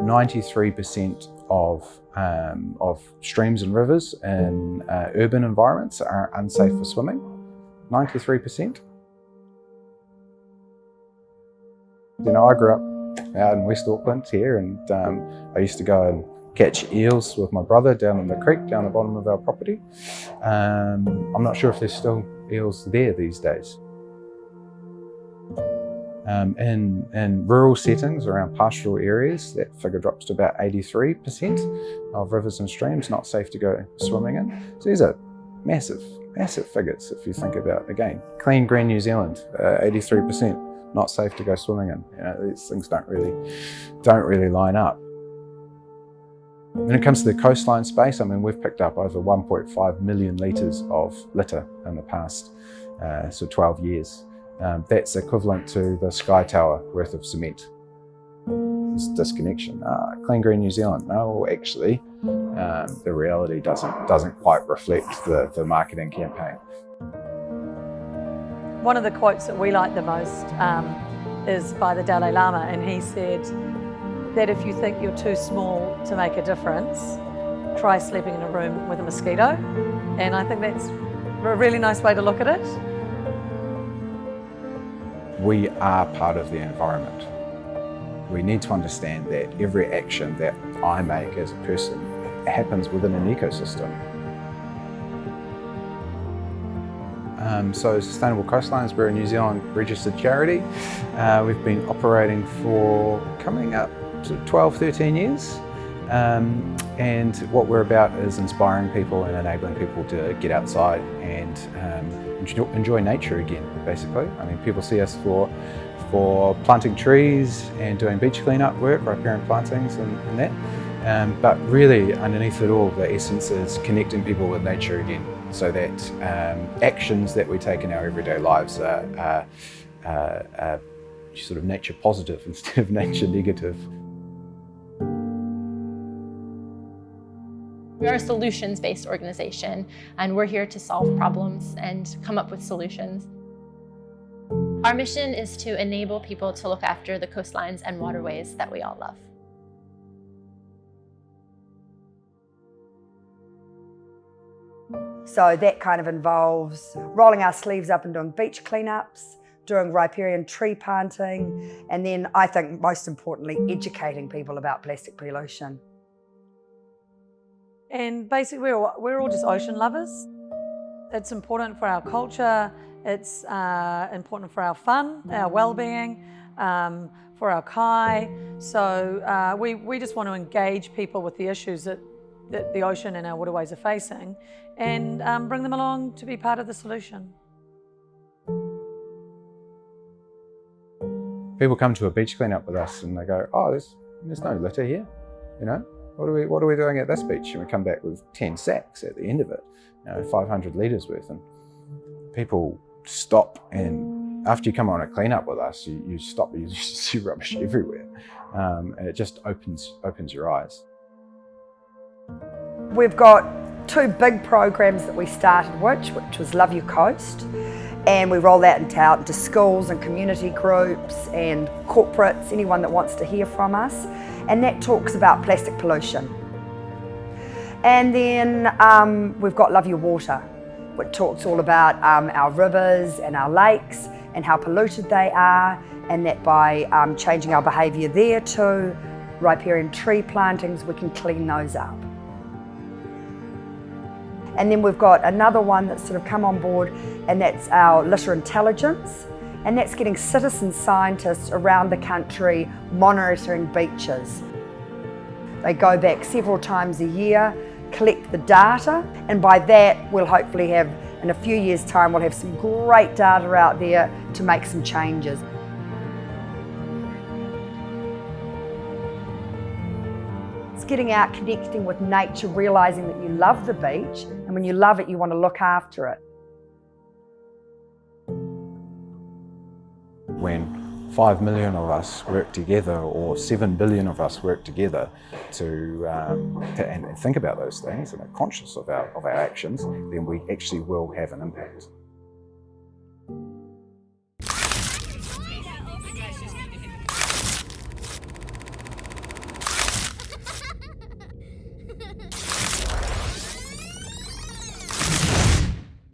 93% of streams and rivers in urban environments are unsafe for swimming. 93%. You know, I grew up out in West Auckland here, and I used to go and catch eels with my brother down in the creek, down the bottom of our property. I'm not sure if there's still eels there these days. In rural settings around pastoral areas, that figure drops to about 83% of rivers and streams not safe to go swimming in. So these are massive figures if you think about, again, clean green New Zealand, 83% not safe to go swimming in. You know, these things don't really line up. When it comes to the coastline space, I mean, we've picked up over 1.5 million litres of litter in the past 12 years. That's equivalent to the Sky Tower worth of cement. This disconnection. Clean green New Zealand. No, actually, the reality doesn't quite reflect the marketing campaign. One of the quotes that we like the most is by the Dalai Lama, and he said that if you think you're too small to make a difference, try sleeping in a room with a mosquito. And I think that's a really nice way to look at it. We are part of the environment. We need to understand that every action that I make as a person happens within an ecosystem. So Sustainable Coastlines, we're a New Zealand registered charity. We've been operating for coming up to 12, 13 years. And what we're about is inspiring people and enabling people to get outside and enjoy nature again, basically. I mean, people see us for planting trees and doing beach cleanup work, riparian plantings and that. But really, underneath it all, the essence is connecting people with nature again, so that actions that we take in our everyday lives are sort of nature positive instead of nature negative. We are a solutions-based organization, and we're here to solve problems and come up with solutions. Our mission is to enable people to look after the coastlines and waterways that we all love. So that kind of involves rolling our sleeves up and doing beach cleanups, doing riparian tree planting, and then I think most importantly, educating people about plastic pollution. And basically we're all just ocean lovers. It's important for our culture, it's important for our fun, our well-being, for our kai. So we just want to engage people with the issues that the ocean and our waterways are facing, and bring them along to be part of the solution. People come to a beach cleanup with us and they go, oh, there's no litter here, you know? What are we doing at this beach? And we come back with 10 sacks at the end of it, you know, 500 litres worth. And people stop, and after you come on a cleanup with us, you stop, you see rubbish everywhere. And it just opens your eyes. We've got two big programs that we started which was Love Your Coast, and we roll that out into schools and community groups and corporates, anyone that wants to hear from us, and that talks about plastic pollution. And then we've got Love Your Water, which talks all about our rivers and our lakes and how polluted they are, and that by changing our behaviour there too, riparian tree plantings, we can clean those up. And then we've got another one that's sort of come on board, and that's our litter intelligence, and that's getting citizen scientists around the country monitoring beaches. They go back several times a year, collect the data, and by that we'll hopefully have, in a few years' time, we'll have some great data out there to make some changes. It's getting out, connecting with nature, realising that you love the beach, and when you love it, you want to look after it. When 5 million of us work together, or 7 billion of us work together and think about those things and are conscious of our actions, then we actually will have an impact.